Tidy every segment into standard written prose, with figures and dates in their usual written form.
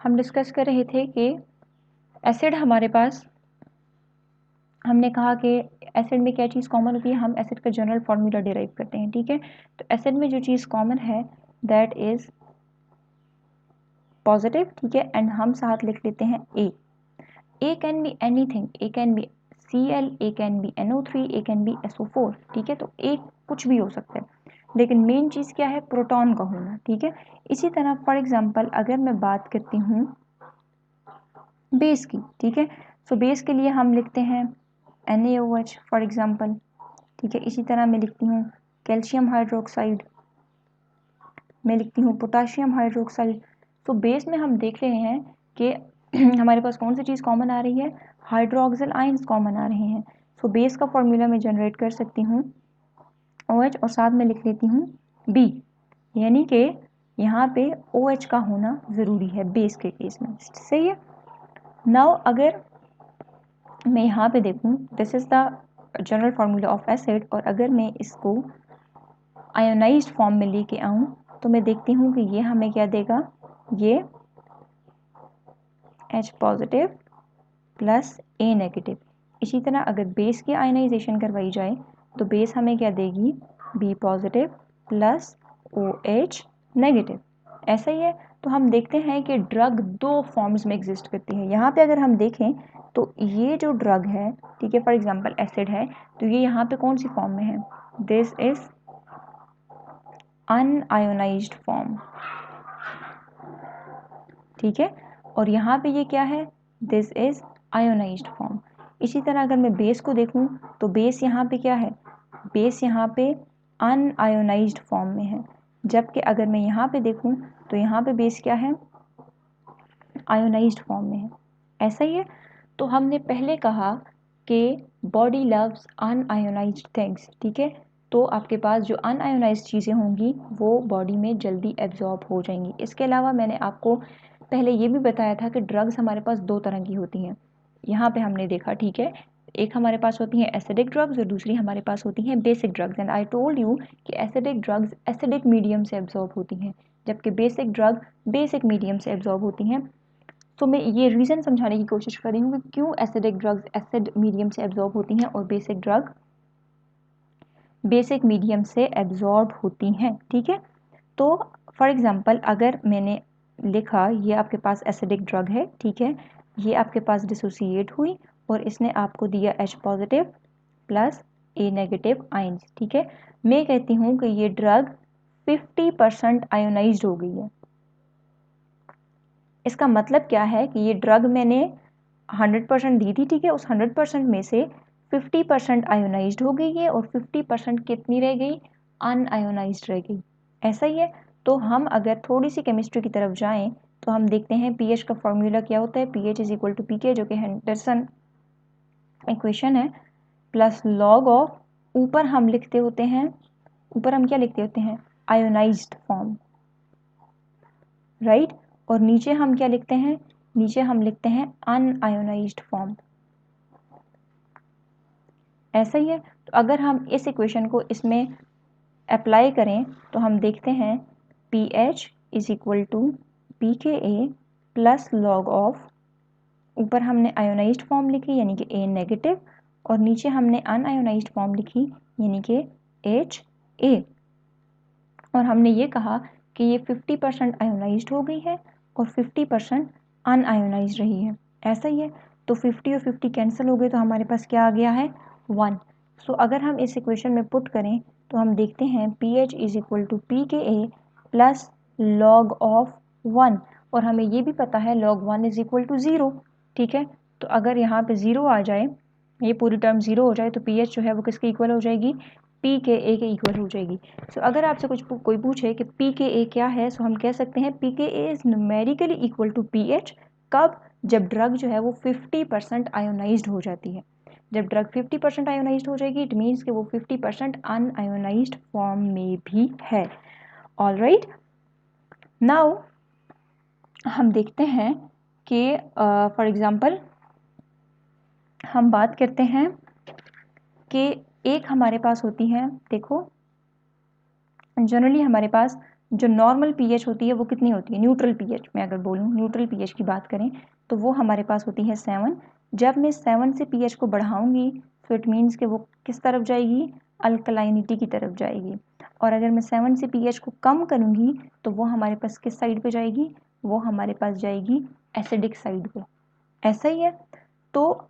हम डिस्कस कर रहे थे कि एसिड हमारे पास, हमने कहा कि एसिड में क्या चीज़ कॉमन होती है, हम एसिड का जनरल फॉर्मूला डिराइव करते हैं, ठीक है। तो एसिड में जो चीज़ कॉमन है दैट इज पॉजिटिव, ठीक है, एंड हम साथ लिख लेते हैं A can be anything, A can be Cl, A can be NO3, A can be SO4, ठीक है। तो ए कुछ भी हो सकता है, लेकिन मेन चीज़ क्या है, प्रोटॉन का होना, ठीक है। इसी तरह फॉर एग्जांपल अगर मैं बात करती हूँ बेस की, ठीक है, सो बेस के लिए हम लिखते हैं NaOH फॉर एग्जांपल, ठीक है। इसी तरह मैं लिखती हूँ कैल्शियम हाइड्रोक्साइड, मैं लिखती हूँ पोटाशियम हाइड्रोक्साइड। तो बेस में हम देख रहे हैं कि हमारे पास कौन सी चीज़ कॉमन आ रही है, हाइड्रोक्सिल आयंस कॉमन आ रहे हैं। सो बेस का फॉर्मूला मैं जनरेट कर सकती हूँ OH और साथ में लिख लेती हूँ B, यानी कि यहाँ पे OH का होना ज़रूरी है बेस के केस में, सही है। नाउ अगर मैं यहाँ पे देखूँ, this is the general formula of acid, और अगर मैं इसको आयोनाइज्ड फॉर्म में लेके आऊँ तो मैं देखती हूँ कि ये हमें क्या देगा, ये H positive plus A negative. इसी तरह अगर बेस की आयनाइजेशन करवाई जाए तो बेस हमें क्या देगी, B positive plus OH negative, ऐसा ही है। तो हम देखते हैं कि ड्रग दो फॉर्म्स में एग्जिस्ट करती है। यहाँ पे अगर हम देखें तो ये जो ड्रग है, ठीक है, फॉर एग्जांपल एसिड है, तो ये यहाँ पे कौन सी फॉर्म में है, दिस इज अनआयोनाइज्ड फॉर्म, ठीक है, और यहाँ पे ये क्या है, दिस इज आयोनाइज्ड फॉर्म। इसी तरह अगर मैं बेस को देखूँ तो बेस यहाँ पे क्या है, बेस यहाँ पे अनआयोनाइज्ड फॉर्म में है, जबकि अगर मैं यहाँ पे देखूँ तो यहाँ पे बेस क्या है, आयोनाइज्ड फॉर्म में है, ऐसा ही है। तो हमने पहले कहा कि बॉडी लव्स अनआयोनाइज्ड थिंग्स, ठीक है। तो आपके पास जो अनआयोनाइज्ड चीज़ें होंगी वो बॉडी में जल्दी एब्जॉर्ब हो जाएंगी। इसके अलावा मैंने आपको पहले ये भी बताया था कि ड्रग्स हमारे पास दो तरह की होती हैं, यहाँ पे हमने देखा, ठीक है। एक हमारे पास होती हैं एसिडिक ड्रग्स और दूसरी हमारे पास होती हैं basic drugs, and I told you कि एसिडिक ड्रग्स एसिडिक मीडियम से एब्जॉर्ब होती हैं, जबकि बेसिक ड्रग बेसिक मीडियम से एब्जॉर्ब होती हैं। तो मैं ये रीज़न समझाने की कोशिश कर रही हूँ कि क्यों एसिडिक ड्रग्स एसिड मीडियम से एब्जॉर्ब होती हैं और बेसिक ड्रग बेसिक मीडियम से एब्जॉर्ब होती हैं, ठीक है। तो फॉर एग्जांपल अगर मैंने लिखा ये आपके पास एसिडिक ड्रग है, ठीक है, ये आपके पास डिसोसिएट हुई और इसने आपको दिया H positive plus A negative ions, ठीक है। मैं कहती हूँ कि ये ड्रग 50% आयोनाइज्ड हो गई है। इसका मतलब क्या है कि ये ड्रग मैंने 100% दी थी, ठीक है, उस 100% में से 50% आयोनाइज्ड हो गई है और 50% कितनी रह गई, अनआयोनाइज्ड रह गई, ऐसा ही है। तो हम अगर थोड़ी सी केमिस्ट्री की तरफ जाएं तो हम देखते हैं पीएच का फॉर्मूला क्या होता है, पीएच इज इक्वल टू पीके, जो कि हेंडरसन इक्वेशन है, प्लस लॉग ऑफ, ऊपर हम लिखते होते हैं, ऊपर हम क्या लिखते होते हैं, आयोनाइज्ड फॉर्म, राइट, और नीचे हम क्या लिखते हैं, नीचे हम लिखते हैं अनआयोनाइज्ड फॉर्म, ऐसा ही है। तो अगर हम इस इक्वेशन को इसमें अप्लाई करें तो हम देखते हैं P H is equal to P K A plus log of, ऊपर हमने आयोनाइज्ड फॉर्म लिखी यानी कि ए नेगेटिव, और नीचे हमने अनआयोनाइज्ड फॉर्म लिखी यानी कि एच ए, और हमने ये कहा कि ये 50% आयोनाइज्ड हो गई है और 50% अनआयोनाइज्ड रही है, ऐसा ही है। तो 50 और 50 कैंसिल हो गए तो हमारे पास क्या आ गया है, 1। सो अगर हम इस इक्वेशन में पुट करें तो हम देखते हैं P H is equal to P K A plus log of 1, और हमें ये भी पता है लॉग 1 इज इक्वल टू 0, ठीक है। तो अगर यहाँ पे 0 आ जाए, ये पूरी टर्म 0 हो जाए तो पी एच जो है वो किसके इक्वल हो जाएगी, पी के ए के इक्वल हो जाएगी। सो अगर आपसे कोई पूछे कि पी के ए क्या है, सो हम कह सकते हैं P K A is numerically equal to P H, कब, जब ड्रग जो है वो 50% आयोनाइज्ड हो जाती है। जब ड्रग 50% आयोनाइज्ड हो जाएगी इट मीन्स कि वो 50% अनआयोनाइज्ड फॉर्म में भी है। ऑल राइट, नाउ हम देखते हैं कि फॉर एग्जांपल हम बात करते हैं कि एक हमारे पास होती है, देखो जनरली हमारे पास जो नॉर्मल पीएच होती है वो कितनी होती है, न्यूट्रल पीएच मैं अगर बोलूँ, न्यूट्रल पीएच की बात करें तो वो हमारे पास होती है 7। जब मैं 7 से पीएच को बढ़ाऊंगी तो इट मीन्स कि वो किस तरफ जाएगी, अल्कलाइनिटी की तरफ जाएगी। और अगर मैं 7 से पीएच को कम करूंगी तो वो हमारे पास किस साइड पे जाएगी, वो हमारे पास जाएगी एसिडिक साइड पे। ऐसा ही है। तो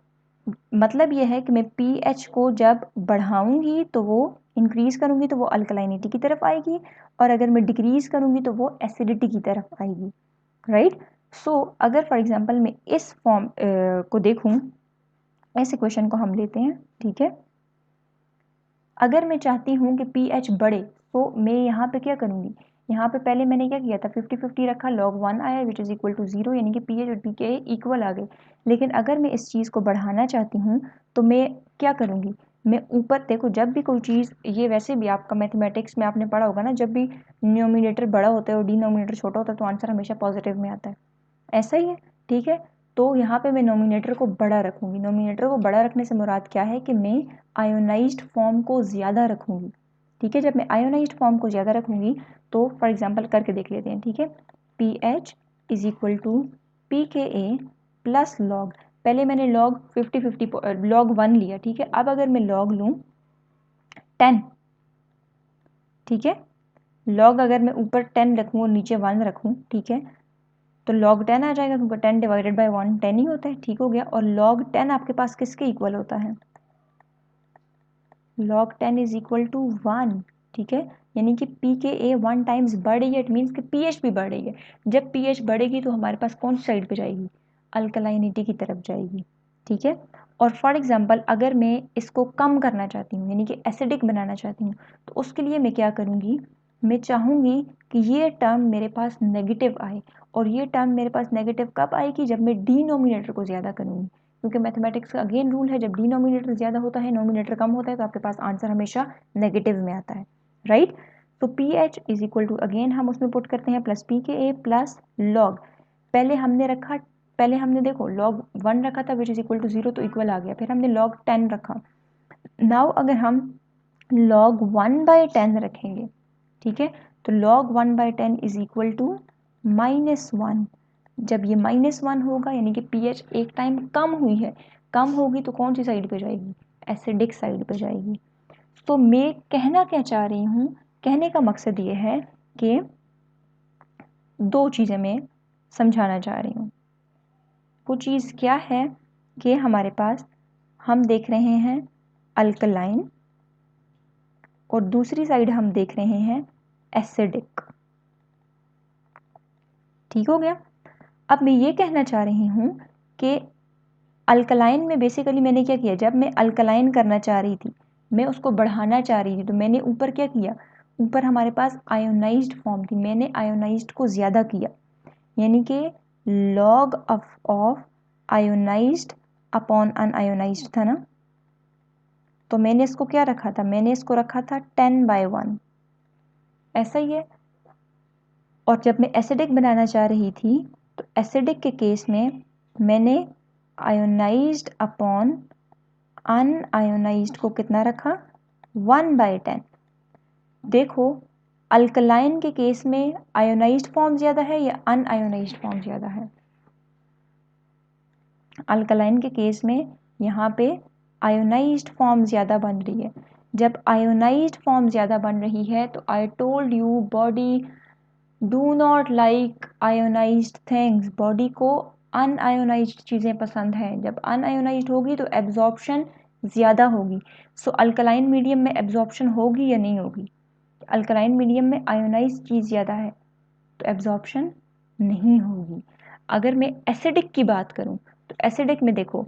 मतलब ये है कि मैं पीएच को जब बढ़ाऊंगी तो वो इंक्रीज करूंगी तो वो अल्कलाइनिटी की तरफ आएगी, और अगर मैं डिक्रीज करूंगी तो वो एसिडिटी की तरफ आएगी, राइट। सो अगर फॉर एग्जांपल मैं इस फॉर्म को देखूं, इस इक्वेशन को हम लेते हैं, ठीक है। अगर मैं चाहती हूँ कि पीएच बढ़े तो मैं यहाँ पे क्या करूँगी, यहाँ पे पहले मैंने क्या किया था, 50-50 रखा, log 1 आया विच इज़ इक्वल टू 0, यानी कि पीएच और पीके इक्वल आ गए। लेकिन अगर मैं इस चीज़ को बढ़ाना चाहती हूँ तो मैं क्या करूँगी, मैं ऊपर देखो, जब भी कोई चीज़, ये वैसे भी आपका मैथमेटिक्स में आपने पढ़ा होगा ना, जब भी न्यूमिनेटर बड़ा होता है और डिनोमिनेटर छोटा होता है तो आंसर हमेशा पॉजिटिव में आता है। ऐसा ही है, ठीक है। तो यहाँ पे मैं नोमिनेटर को बड़ा रखूँगी। नोमिनेटर को बड़ा रखने से मुराद क्या है कि मैं आयोनाइज्ड फॉर्म को ज़्यादा रखूँगी, ठीक है। जब मैं आयोनाइज्ड फॉर्म को ज़्यादा रखूँगी तो फॉर एग्जांपल करके देख लेते हैं, ठीक है। P H is equal to P K A plus log, पहले मैंने लॉग 50-50 लॉग 1 लिया, ठीक है। अब अगर मैं लॉग लूँ 10, ठीक है, लॉग अगर मैं ऊपर 10 रखूँ और नीचे 1 रखूँ, ठीक है, तो log 10 आ जाएगा, क्योंकि 10 डिवाइडेड बाई 1 10 ही होता है, ठीक हो गया। और log 10 आपके पास किसके इक्वल होता है, log 10 इज इक्वल टू 1, ठीक है। यानी कि पी के ए 1 टाइम्स बढ़ रही है, इट मीन्स कि पीएच भी बढ़ रही है। जब पीएच बढ़ेगी तो हमारे पास कौन सी साइड पे जाएगी, अल्कलाइनिटी की तरफ जाएगी, ठीक है। और फॉर एग्जाम्पल अगर मैं इसको कम करना चाहती हूँ, यानी कि एसिडिक बनाना चाहती हूँ, तो उसके लिए मैं क्या करूँगी, मैं चाहूँगी कि ये टर्म मेरे पास नेगेटिव आए। और ये टर्म मेरे पास नेगेटिव कब आएगी, जब मैं डिनोमिनेटर को ज़्यादा करूँगी, क्योंकि मैथमेटिक्स का अगेन रूल है, जब डिनोमिनेटर ज़्यादा होता है नोमिनेटर कम होता है तो आपके पास आंसर हमेशा नेगेटिव में आता है, राइट। तो P H is equal to, again हम उसमें पुट करते हैं plus P K A plus log, पहले हमने रखा, पहले हमने देखो log 1 रखा था विच इज इक्वल टू 0 तो इक्वल आ गया, फिर हमने log 10 रखा। नाउ अगर हम log 1 बाई 10 रखेंगे, ठीक है, तो log 1 by 10 is equal to -1। जब ये -1 होगा यानी कि पीएच एक टाइम कम हुई है, कम होगी तो कौन सी साइड पे जाएगी, एसिडिक साइड पे जाएगी। तो मैं कहना क्या चाह रही हूँ, कहने का मकसद ये है कि दो चीज़ें मैं समझाना चाह रही हूँ। वो चीज़ क्या है कि हमारे पास हम देख रहे हैं अल्कलाइन और दूसरी साइड हम देख रहे हैं एसिडिक, ठीक हो गया। अब मैं ये कहना चाह रही हूँ कि अल्कलाइन में बेसिकली मैंने क्या किया, जब मैं अल्कलाइन करना चाह रही थी, मैं उसको बढ़ाना चाह रही थी, तो मैंने ऊपर क्या किया, ऊपर हमारे पास आयोनाइज्ड फॉर्म थी, मैंने आयोनाइज्ड को ज़्यादा किया, यानी कि log of ionised upon unionised था ना, तो मैंने इसको क्या रखा था, मैंने इसको रखा था 10/1, ऐसा ही है। और जब मैं एसिडिक बनाना चाह रही थी तो एसिडिक के केस में मैंने आयोनाइज्ड अपॉन अनआयोनाइज्ड को कितना रखा, 1/10। देखो अल्कलाइन के केस में आयोनाइज्ड फॉर्म ज़्यादा है या अनआयोनाइज्ड फॉर्म ज़्यादा है, अल्कलाइन के केस में यहाँ पे आयोनाइज्ड फॉर्म ज़्यादा बन रही है। जब आयोनाइज्ड फॉर्म ज़्यादा बन रही है तो आई told you body do not like ionised things, body को अनआयोनाइज्ड चीज़ें पसंद हैं। जब अनआयोनाइज्ड होगी तो एब्जॉर्प्शन ज़्यादा होगी। सो अल्कलाइन मीडियम में एब्जॉर्प्शन होगी या नहीं होगी, अल्कलाइन मीडियम में आयोनाइज्ड चीज़ ज़्यादा है तो एब्जॉर्प्शन नहीं होगी। अगर मैं एसिडिक की बात करूं तो एसिडिक में देखो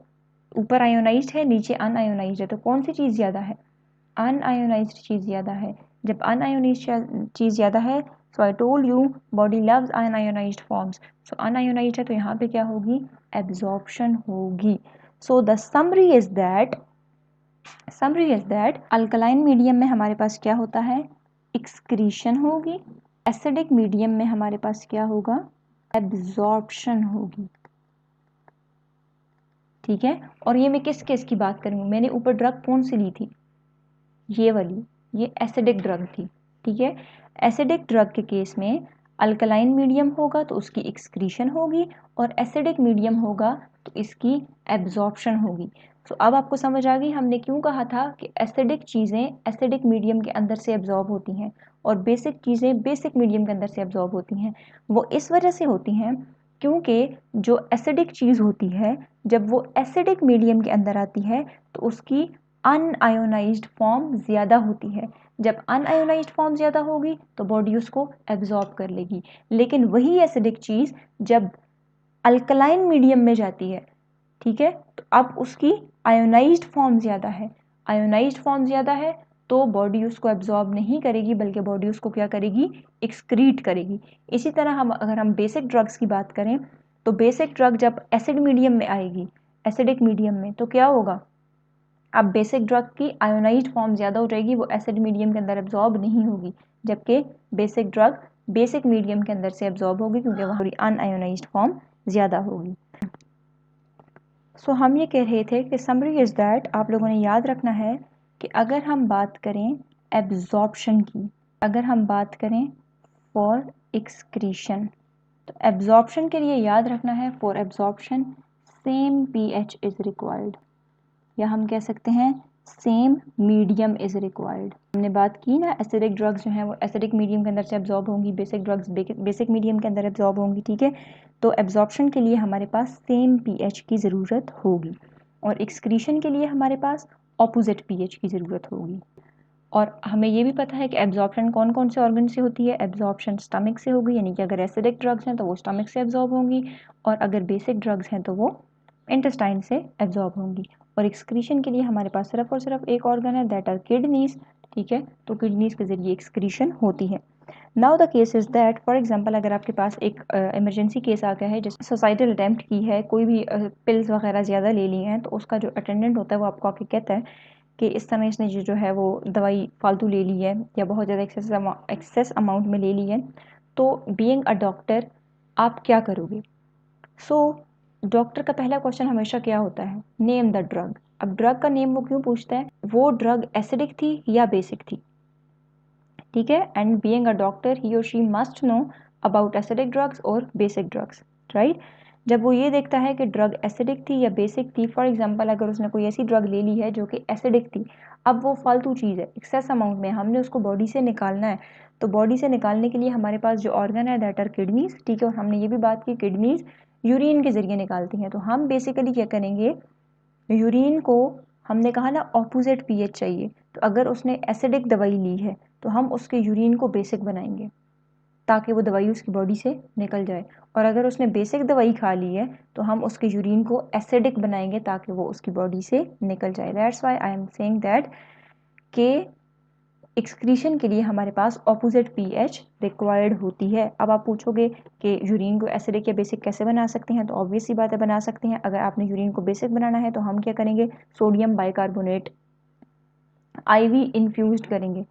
ऊपर आयोनाइज्ड है नीचे अनआयोनाइज्ड है, तो कौन सी चीज़ ज़्यादा है, अनआयोनाइज्ड चीज़ ज़्यादा है। जब अनआयोनाइज्ड चीज़ ज़्यादा है, so I told you body loves unionised forms, so unionised है तो यहाँ पे क्या होगी, एब्जॉर्प्शन होगी। So the summary is that alkaline medium में हमारे पास क्या होता है, एक्सक्रीशन होगी, एसिडिक मीडियम में हमारे पास क्या होगा, एब्जॉर्प्शन होगी, ठीक है। और ये मैं किस केस की बात करूँ, मैंने ऊपर ड्रग कौन सी ली थी, ये वाली, ये एसिडिक ड्रग थी, ठीक है। एसिडिक ड्रग के केस में अल्कलाइन मीडियम होगा तो उसकी एक्सक्रीशन होगी और एसिडिक मीडियम होगा तो इसकी एब्जॉर्प्शन होगी। तो अब आपको समझ आ गई हमने क्यों कहा था कि एसिडिक चीज़ें एसिडिक मीडियम के अंदर से एब्जॉर्ब होती हैं और बेसिक चीज़ें बेसिक मीडियम के अंदर से एब्जॉर्ब होती हैं। वो इस वजह से होती हैं क्योंकि जो एसिडिक चीज़ होती है जब वो एसिडिक मीडियम के अंदर आती है तो उसकी अनआयोनाइज्ड फॉर्म ज़्यादा होती है। जब अनआयोनाइज्ड फॉर्म ज़्यादा होगी तो बॉडी उसको एब्जॉर्ब कर लेगी। लेकिन वही एसिडिक चीज़ जब अल्कलाइन मीडियम में जाती है, ठीक है, तो अब उसकी आयोनाइज्ड फॉर्म ज़्यादा है। आयोनाइज्ड फॉर्म ज़्यादा है तो बॉडी उसको एब्जॉर्ब नहीं करेगी बल्कि बॉडी उसको क्या करेगी, एक्सक्रीट करेगी। इसी तरह अगर हम बेसिक ड्रग्स की बात करें तो बेसिक ड्रग जब एसिड मीडियम में आएगी, एसिडिक मीडियम में, तो क्या होगा, अब बेसिक ड्रग की आयोनाइज्ड फॉर्म ज़्यादा हो जाएगी, वो एसिड मीडियम के अंदर एब्जॉर्ब नहीं होगी, जबकि बेसिक ड्रग बेसिक मीडियम के अंदर से एब्जॉर्ब होगी क्योंकि वहाँ थोड़ी अनआयोनाइज्ड फॉर्म ज़्यादा होगी। सो हम ये कह रहे थे कि समरी इज़ दैट आप लोगों ने याद रखना है कि अगर हम बात करें एब्जॉर्प्शन की, अगर हम बात करें फॉर एक्सक्रीशन, तो एब्जॉर्प्शन के लिए याद रखना है for absorption same pH is required, या हम कह सकते हैं सेम मीडियम इज़ रिक्वायर्ड। हमने बात की ना एसिडिक ड्रग्स जो हैं वो एसिडिक मीडियम के अंदर से एब्जॉर्ब होंगी, बेसिक ड्रग्स बेसिक मीडियम के अंदर एब्जॉर्ब होंगी, ठीक है। तो एब्जॉर्प्शन के लिए हमारे पास सेम pH की ज़रूरत होगी और एक्सक्रीशन के लिए हमारे पास ऑपोजिट pH की ज़रूरत होगी। और हमें ये भी पता है कि एब्जॉर्प्शन कौन कौन से ऑर्गन से होती है, एब्जॉर्प्शन स्टमक से होगी, यानी कि अगर एसिडिक ड्रग्स हैं तो वो स्टमक से एब्जॉर्ब होंगी और अगर बेसिक ड्रग्स हैं तो वो इंटेस्टाइन से एब्जॉर्ब होंगी। और एक्सक्रीशन के लिए हमारे पास सिर्फ और सिर्फ एक ऑर्गन है, दैट आर किडनीज, ठीक है। तो किडनीज के जरिए एक्सक्रीशन होती है। Now the case is that for example अगर आपके पास एक इमरजेंसी केस आ गया है, जैसे सुसाइडल अटेम्प्ट की है, कोई भी पिल्स वगैरह ज़्यादा ले ली हैं, तो उसका जो अटेंडेंट होता है वो आपको आके कहता है कि इस समय इसने जो है वो दवाई फालतू ले ली है या बहुत ज़्यादा एक्सेस अमाउंट में ले ली है, तो बीइंग अ डॉक्टर आप क्या करोगे। सो डॉक्टर का पहला क्वेश्चन हमेशा क्या होता है, नेम द ड्रग। अब ड्रग का नेम वो क्यों पूछता है, वो ड्रग एसिडिक थी या बेसिक थी, ठीक है। एंड बीइंग अ डॉक्टर ही और she must know about acidic drugs और बेसिक ड्रग्स, राइट। जब वो ये देखता है कि ड्रग एसिडिक थी या बेसिक थी, फॉर एग्जांपल अगर उसने कोई ऐसी ड्रग ले ली है जो कि एसिडिक थी, अब वो फालतू चीज़ है, एक्सेस अमाउंट में, हमने उसको बॉडी से निकालना है, तो बॉडी से निकालने के लिए हमारे पास जो ऑर्गन है दैट आर किडनीज, ठीक है। और हमने ये भी बात की किडनीज यूरिन के ज़रिए निकालती हैं, तो हम बेसिकली क्या करेंगे, यूरिन को हमने कहा ना ऑपोजिट pH चाहिए, तो अगर उसने एसिडिक दवाई ली है तो हम उसके यूरिन को बेसिक बनाएंगे ताकि वो दवाई उसकी बॉडी से निकल जाए, और अगर उसने बेसिक दवाई खा ली है तो हम उसके यूरिन को एसिडिक बनाएंगे ताकि वो उसकी बॉडी से निकल जाए। That's why I am saying that के एक्सक्रीशन के लिए हमारे पास ऑपोजिट pH रिक्वायर्ड होती है। अब आप पूछोगे कि यूरिन को एसिडिक या बेसिक कैसे बना सकते हैं, तो ऑब्वियस सी बात है बना सकते हैं। अगर आपने यूरिन को बेसिक बनाना है तो हम क्या करेंगे, सोडियम बाइकार्बोनेट IV इन्फ्यूज्ड करेंगे,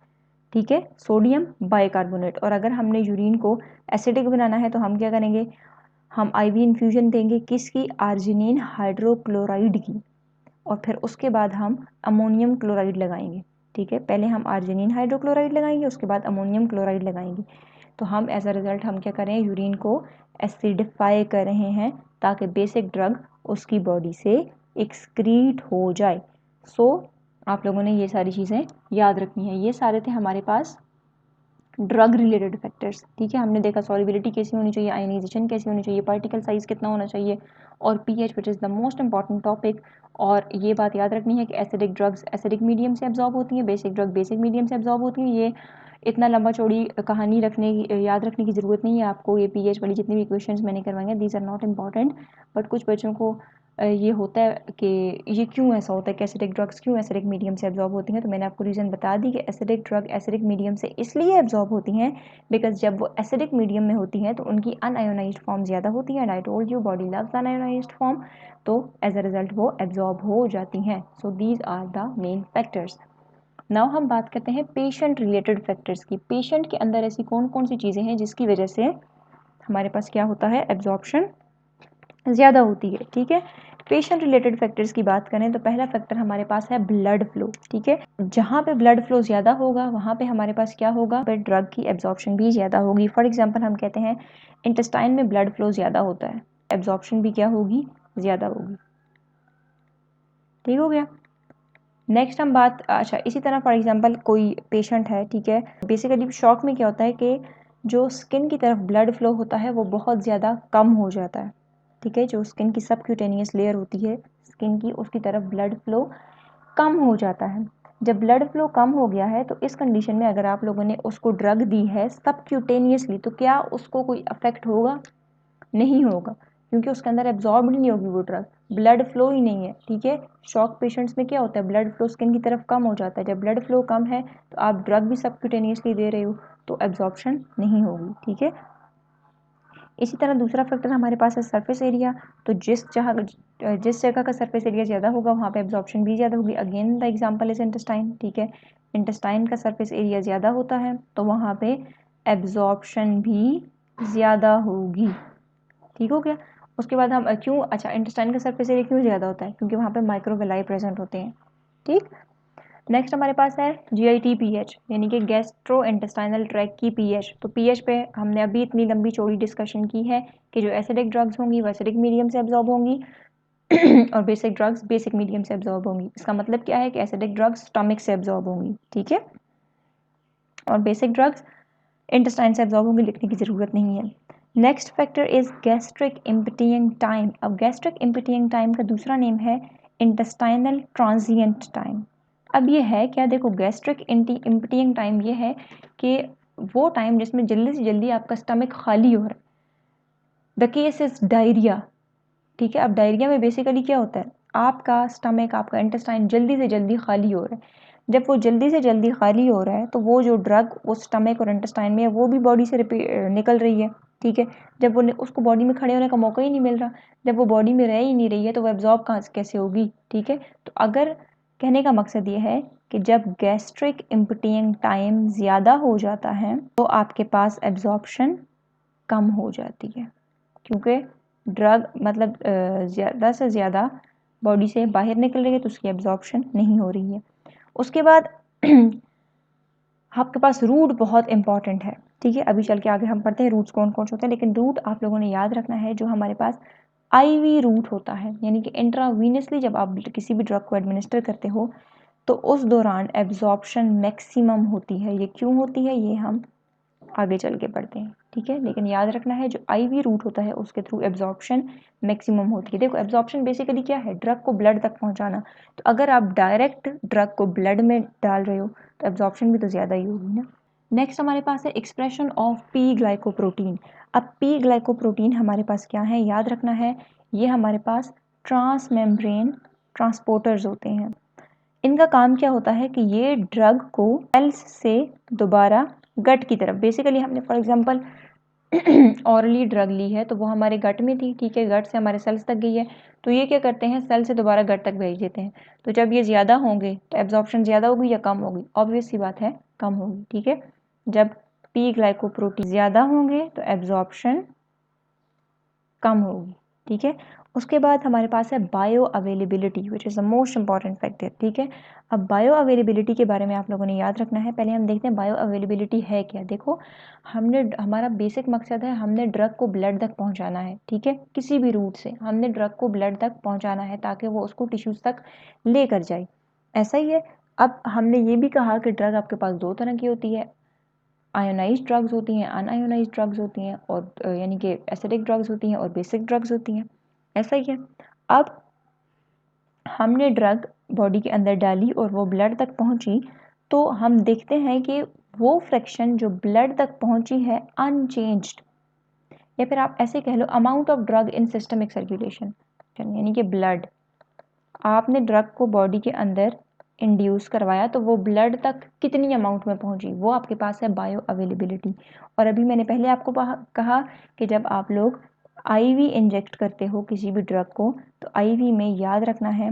ठीक है, सोडियम बाइकार्बोनेट। और अगर हमने यूरिन को एसिडिक बनाना है तो हम क्या करेंगे, हम IV इन्फ्यूजन देंगे किसकी, आर्जिनिन हाइड्रोक्लोराइड की, और फिर उसके बाद हम अमोनियम क्लोराइड लगाएंगे, ठीक है। पहले हम आर्जिनिन हाइड्रोक्लोराइड लगाएंगे, उसके बाद अमोनियम क्लोराइड लगाएंगे। तो हम एज अ रिज़ल्ट हम क्या करें, यूरिन को एसिडिफाई कर रहे हैं ताकि बेसिक ड्रग उसकी बॉडी से एक्सक्रीट हो जाए। सो आप लोगों ने ये सारी चीज़ें याद रखनी है। ये सारे थे हमारे पास ड्रग रिलेटेड फैक्टर्स, ठीक है। हमने देखा सॉल्युबिलिटी कैसी होनी चाहिए, आयनाइजेशन कैसी होनी चाहिए, पार्टिकल साइज कितना होना चाहिए, और pH which is the most important topic. और ये बात याद रखनी है कि एसिडिक ड्रग्स एसिडिक मीडियम से एब्जॉर्ब होती हैं, बेसिक ड्रग बेसिक मीडियम से एब्जॉर्ब होती हैं। ये इतना लंबा चौड़ी कहानी याद रखने की ज़रूरत नहीं है आपको। ये pH वाली जितनी भी क्वेश्चंस मैंने करवाएंगे these are not important, but कुछ बच्चों को ये होता है कि ये क्यों ऐसा होता है कि एसिडिक ड्रग्स क्यों एसिडिक मीडियम से एब्जॉर्ब होती हैं। तो मैंने आपको रीज़न बता दी कि एसिडिक ड्रग एसिडिक मीडियम से इसलिए एब्जॉर्ब होती हैं बिकॉज जब वो एसिडिक मीडियम में होती हैं तो उनकी अनआयोनाइज्ड फॉर्म ज़्यादा होती है, and I told you body loves unionized form, तो एज अ रिजल्ट वो एब्जॉर्ब हो जाती हैं। So these are the main factors. Now हम बात करते हैं पेशेंट रिलेटेड फैक्टर्स की। पेशेंट के अंदर ऐसी कौन कौन सी चीज़ें हैं जिसकी वजह से हमारे पास क्या होता है, एब्जॉर्प्शन ज़्यादा होती है, ठीक है। पेशेंट रिलेटेड फैक्टर्स की बात करें तो पहला फैक्टर हमारे पास है ब्लड फ्लो, ठीक है। जहाँ पे ब्लड फ्लो ज़्यादा होगा वहाँ पे हमारे पास क्या होगा, फिर ड्रग की एब्जॉर्प्शन भी ज़्यादा होगी। फॉर एग्जांपल हम कहते हैं इंटेस्टाइन में ब्लड फ्लो ज़्यादा होता है, एब्जॉर्प्शन भी क्या होगी, ज़्यादा होगी। ठीक हो गया। नेक्स्ट हम बात, अच्छा इसी तरह फॉर एग्जांपल कोई पेशेंट है, ठीक है, बेसिकली शॉक में क्या होता है कि जो स्किन की तरफ ब्लड फ्लो होता है वो बहुत ज़्यादा कम हो जाता है, ठीक है। जो स्किन की सबक्यूटेनियस लेयर होती है स्किन की, उसकी तरफ ब्लड फ्लो कम हो जाता है। जब ब्लड फ्लो कम हो गया है तो इस कंडीशन में अगर आप लोगों ने उसको ड्रग दी है सबक्यूटेनियसली तो क्या उसको कोई अफेक्ट होगा, नहीं होगा, क्योंकि उसके अंदर एब्जॉर्ब नहीं होगी वो ड्रग, ब्लड फ्लो ही नहीं है, ठीक है। शॉक पेशेंट्स में क्या होता है, ब्लड फ्लो स्किन की तरफ कम हो जाता है। जब ब्लड फ्लो कम है तो आप ड्रग भी सबक्यूटेनियसली दे रहे हो तो एब्जॉर्प्शन नहीं होगी, ठीक है। इसी तरह दूसरा फैक्टर हमारे पास है सरफेस एरिया। तो जिस जगह का सरफेस एरिया ज़्यादा होगा वहाँ पे एब्जॉर्प्शन भी ज़्यादा होगी। Again the example is intestine, ठीक है। इंटेस्टाइन का सरफेस एरिया ज़्यादा होता है तो वहाँ पे एब्जॉर्प्शन भी ज़्यादा होगी। ठीक हो गया। उसके बाद हम क्यों, अच्छा इंटेस्टाइन का सरफेस एरिया क्यों ज़्यादा होता है, क्योंकि वहाँ पे माइक्रोवेलाई प्रेजेंट होते हैं, ठीक। नेक्स्ट हमारे पास है GIT पीएच, यानी कि गैस्ट्रो इंटेस्टाइनल ट्रैक की पीएच। तो पीएच पे हमने अभी इतनी लंबी चौड़ी डिस्कशन की है कि जो एसिडिक ड्रग्स होंगी वो एसिडिक मीडियम से एब्जॉर्ब होंगी और बेसिक ड्रग्स बेसिक मीडियम से एब्जॉर्ब होंगी। इसका मतलब क्या है कि एसिडिक ड्रग्स स्टमक से एब्जॉर्ब होंगी, ठीक है, और बेसिक ड्रग्स इंटेस्टाइन से एब्जॉर्ब होंगी, लिखने की ज़रूरत नहीं है। Next factor is gastric emptying time. अब गैस्ट्रिक एम्प्टीइंग टाइम का दूसरा नेम है इंटेस्टाइनल ट्रांजिएंट टाइम। अब ये है क्या, देखो गैस्ट्रिक एम्प्टीइंग टाइम ये है कि वो टाइम जिसमें जल्दी से जल्दी आपका स्टमक खाली हो रहा है। द केस इज डायरिया, ठीक है। अब डायरिया में बेसिकली क्या होता है, आपका स्टमक आपका इंटेस्टाइन जल्दी से जल्दी खाली हो रहा है। जब वो जल्दी से जल्दी खाली हो रहा है तो वो जो ड्रग वो स्टमक और इंटेस्टाइन में है वो भी बॉडी से निकल रही है, ठीक है। जब वो उसको बॉडी में खड़े होने का मौका ही नहीं मिल रहा, जब वो बॉडी में रह ही नहीं रही है तो वो एब्जॉर्ब कहाँ कैसे होगी, ठीक है। तो अगर कहने का मकसद ये है कि जब गैस्ट्रिक एम्प्टीइंग टाइम ज़्यादा हो जाता है तो आपके पास एब्जॉर्प्शन कम हो जाती है, क्योंकि ड्रग मतलब ज़्यादा से ज़्यादा बॉडी से बाहर निकल रही है तो उसकी एब्जॉर्प्शन नहीं हो रही है। उसके बाद आपके पास रूट बहुत इंपॉर्टेंट है, ठीक है। अभी चल के आगे हम पढ़ते हैं रूट्स कौन कौन से होते हैं, लेकिन रूट आप लोगों ने याद रखना है जो हमारे पास IV रूट होता है, यानी कि इंट्रावीनसली जब आप किसी भी ड्रग को एडमिनिस्टर करते हो तो उस दौरान एब्जॉर्प्शन मैक्सिमम होती है। ये क्यों होती है ये हम आगे चल के पढ़ते हैं, ठीक है। लेकिन याद रखना है जो IV रूट होता है उसके थ्रू एब्जॉर्प्शन मैक्सिमम होती है। देखो एब्जॉर्प्शन बेसिकली क्या है, ड्रग को ब्लड तक पहुंचाना। तो अगर आप डायरेक्ट ड्रग को ब्लड में डाल रहे हो तो एब्जॉर्प्शन भी तो ज़्यादा ही होगी ना। नेक्स्ट हमारे पास है एक्सप्रेशन ऑफ P ग्लाइकोप्रोटीन। अब P ग्लाइकोप्रोटीन हमारे पास क्या है, याद रखना है ये हमारे पास ट्रांस मेम्ब्रेन ट्रांसपोर्टर्स होते हैं। इनका काम क्या होता है कि ये ड्रग को सेल्स से दोबारा गट की तरफ, बेसिकली हमने फॉर एग्जांपल ऑरली ड्रग ली है तो वो हमारे गट में थी, ठीक है, गट से हमारे सेल्स तक गई है तो ये क्या करते हैं, सेल से दोबारा गट तक भेज देते हैं। तो जब ये ज़्यादा होंगे तो एब्जॉर्प्शन ज़्यादा होगी या कम होगी, ऑब्वियस सी बात है कम होगी, ठीक है। जब P ग्लाइकोप्रोटीन ज़्यादा होंगे तो एब्जॉर्प्शन कम होगी, ठीक है। उसके बाद हमारे पास है bio availability which is the most important factor, ठीक है। अब बायो अवेलेबिलिटी के बारे में आप लोगों ने याद रखना है। पहले हम देखते हैं बायो अवेलेबिलिटी है क्या। देखो हमारा बेसिक मकसद है हमने ड्रग को ब्लड तक पहुंचाना है, ठीक है, किसी भी रूट से हमने ड्रग को ब्लड तक पहुंचाना है ताकि वो उसको टिश्यूज़ तक लेकर जाए, ऐसा ही है। अब हमने ये भी कहा कि ड्रग आपके पास दो तरह की होती है, आयोनाइज्ड ड्रग्स होती हैं, अनआयोनाइज्ड ड्रग्स होती हैं, और यानी कि एसिडिक ड्रग्स होती हैं और बेसिक ड्रग्स होती हैं, ऐसा ही है। अब हमने ड्रग बॉडी के अंदर डाली और वो ब्लड तक पहुंची तो हम देखते हैं कि वो फ्रैक्शन जो ब्लड तक पहुंची है अनचेंज्ड, या फिर आप ऐसे कह लो amount of drug in systemic circulation, यानी कि ब्लड, आपने ड्रग को बॉडी के अंदर इंड्यूस करवाया तो वो ब्लड तक कितनी अमाउंट में पहुंची वो आपके पास है बायो अवेलेबिलिटी। और अभी मैंने पहले आपको कहा कि जब आप लोग IV इंजेक्ट करते हो किसी भी ड्रग को तो IV में याद रखना है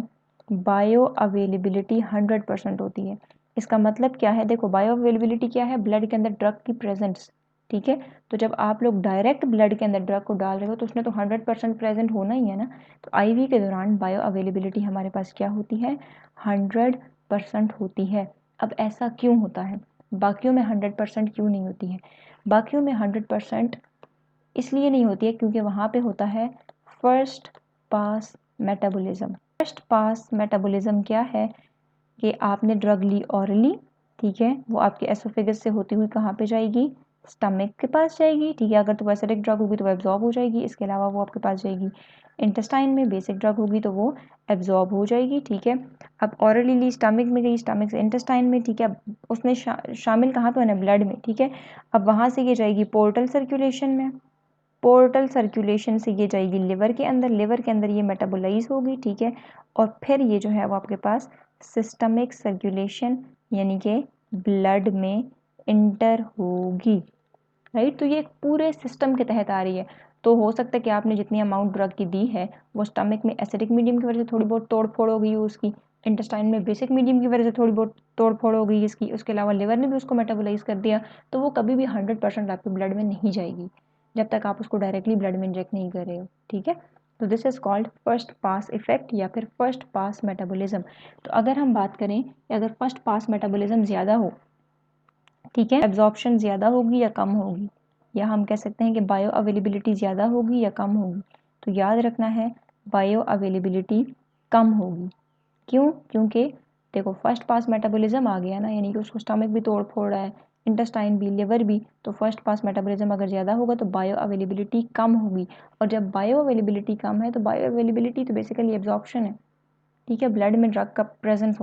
बायो अवेलेबिलिटी 100% होती है। इसका मतलब क्या है, देखो बायो अवेलेबिलिटी क्या है, ब्लड के अंदर ड्रग की प्रेजेंस, ठीक है। तो जब आप लोग डायरेक्ट ब्लड के अंदर ड्रग को डाल रहे हो तो उसमें तो 100% प्रेजेंट होना ही है ना। तो आईवी के दौरान बायो अवेलेबिलिटी हमारे पास क्या होती है, 100% होती है। अब ऐसा क्यों होता है, बाकियों में 100% क्यों नहीं होती है? बाकियों में 100% इसलिए नहीं होती है क्योंकि वहाँ पे होता है first pass metabolism. First pass metabolism क्या है कि आपने ड्रग ली ऑरली, ठीक है, वो आपके एसोफेगस से होती हुई कहाँ पे जाएगी, स्टमक के पास जाएगी, ठीक है। अगर तो एसिडिक ड्रग होगी तो वो एब्जॉर्ब हो जाएगी, इसके अलावा वो आपके पास जाएगी इंटेस्टाइन में। बेसिक ड्रग होगी तो वो एब्जॉर्ब हो जाएगी, ठीक है। अब ऑरली ली, स्टमक में गई, स्टमक से इंटेस्टाइन में, ठीक है। उसने शामिल कहाँ पे होना है, ब्लड में, ठीक है। अब वहाँ से ये जाएगी पोर्टल सर्कुलेशन में, पोर्टल सर्कुलेशन से ये जाएगी लिवर के अंदर, लिवर के अंदर ये मेटाबोलाइज होगी, ठीक है। और फिर ये जो है वो आपके पास सिस्टमिक सर्कुलेशन यानी कि ब्लड में इंटर होगी, राइट। तो ये एक पूरे सिस्टम के तहत आ रही है। तो हो सकता है कि आपने जितनी अमाउंट ड्रग की दी है वो स्टमक में एसिडिक मीडियम की वजह से थोड़ी बहुत तोड़ फोड़ हो गई उसकी, इंटेस्टाइन में बेसिक मीडियम की वजह से थोड़ी बहुत तोड़ फोड़ हो गई इसकी, उसके अलावा लिवर ने भी उसको मेटाबोलाइज कर दिया, तो वो कभी भी 100% आपके ब्लड में नहीं जाएगी जब तक आप उसको डायरेक्टली ब्लड में इंजेक्ट नहीं कर रहे हो, ठीक है। तो this is called first pass effect या फिर फर्स्ट पास मेटाबॉलिज्म। तो अगर हम बात करें कि अगर फर्स्ट पास मेटाबॉलिज्म ज़्यादा हो, ठीक है, एब्जॉर्प्शन ज़्यादा होगी या कम होगी, या हम कह सकते हैं कि बायो अवेलेबिलिटी ज़्यादा होगी या कम होगी, तो याद रखना है बायो अवेलेबिलिटी कम होगी। क्यों? क्योंकि देखो फर्स्ट पास मेटाबॉलिज्म आ गया ना, यानी कि उसको स्टमक भी तोड़ फोड़ रहा है, इंटेस्टाइन भी, लिवर भी, तो फर्स्ट पास मेटाबॉलिज्म अगर ज़्यादा होगा तो बायो अवेलेबिलिटी कम होगी। और जब बायो अवेलेबिलिटी कम है तो बायो अवेलेबिलिटी तो बेसिकली एब्जॉर्प्शन है, ठीक है, ब्लड में ड्रग का प्रेजेंट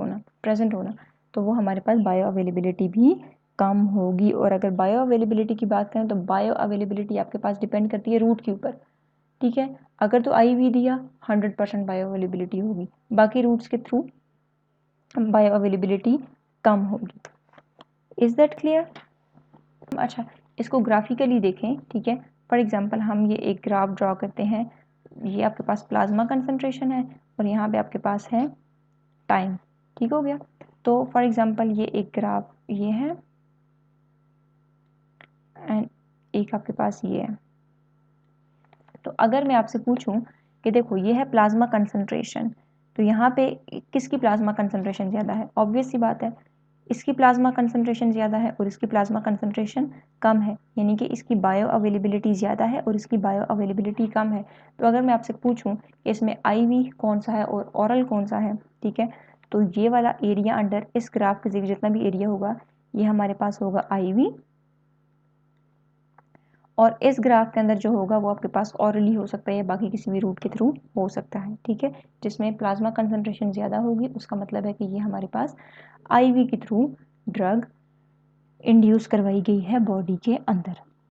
होना, तो वो हमारे पास बायो अवेलेबिलिटी भी कम होगी। और अगर बायो अवेलेबिलिटी की बात करें तो बायो अवेलेबिलिटी आपके पास डिपेंड करती है रूट के ऊपर, ठीक है। अगर तो IV दिया 100% बायो अवेलेबिलिटी होगी, बाकी रूट्स के थ्रू बायो अवेलेबिलिटी कम होगी। Is that clear? अच्छा, इसको ग्राफिकली देखें, ठीक है। फॉर एग्जांपल हम ये एक ग्राफ ड्रॉ करते हैं, ये आपके पास प्लाज्मा कंसंट्रेशन है और यहाँ पे आपके पास है टाइम, ठीक हो गया। तो फॉर एग्जांपल ये एक ग्राफ ये है एंड एक आपके पास ये है। तो अगर मैं आपसे पूछूं कि देखो ये है प्लाज्मा कंसंट्रेशन, तो यहाँ पे किसकी प्लाज्मा कंसंट्रेशन ज़्यादा है, ऑब्वियस सी बात है इसकी प्लाज्मा कंसंट्रेशन ज़्यादा है और इसकी प्लाज्मा कंसंट्रेशन कम है, यानी कि इसकी बायो अवेलेबिलिटी ज़्यादा है और इसकी बायो अवेलेबिलिटी कम है। तो अगर मैं आपसे पूछूं कि इसमें IV कौन सा है और ओरल कौन सा है, ठीक है, तो ये वाला एरिया अंडर इस ग्राफ के जितना भी एरिया होगा ये हमारे पास होगा IV, और इस ग्राफ के अंदर जो होगा वो आपके पास ऑरली हो सकता है या बाकी किसी भी रूट के थ्रू हो सकता है, ठीक है। जिसमें प्लाज्मा कंसंट्रेशन ज़्यादा होगी उसका मतलब है कि ये हमारे पास IV के थ्रू ड्रग इंड्यूस करवाई गई है बॉडी के अंदर।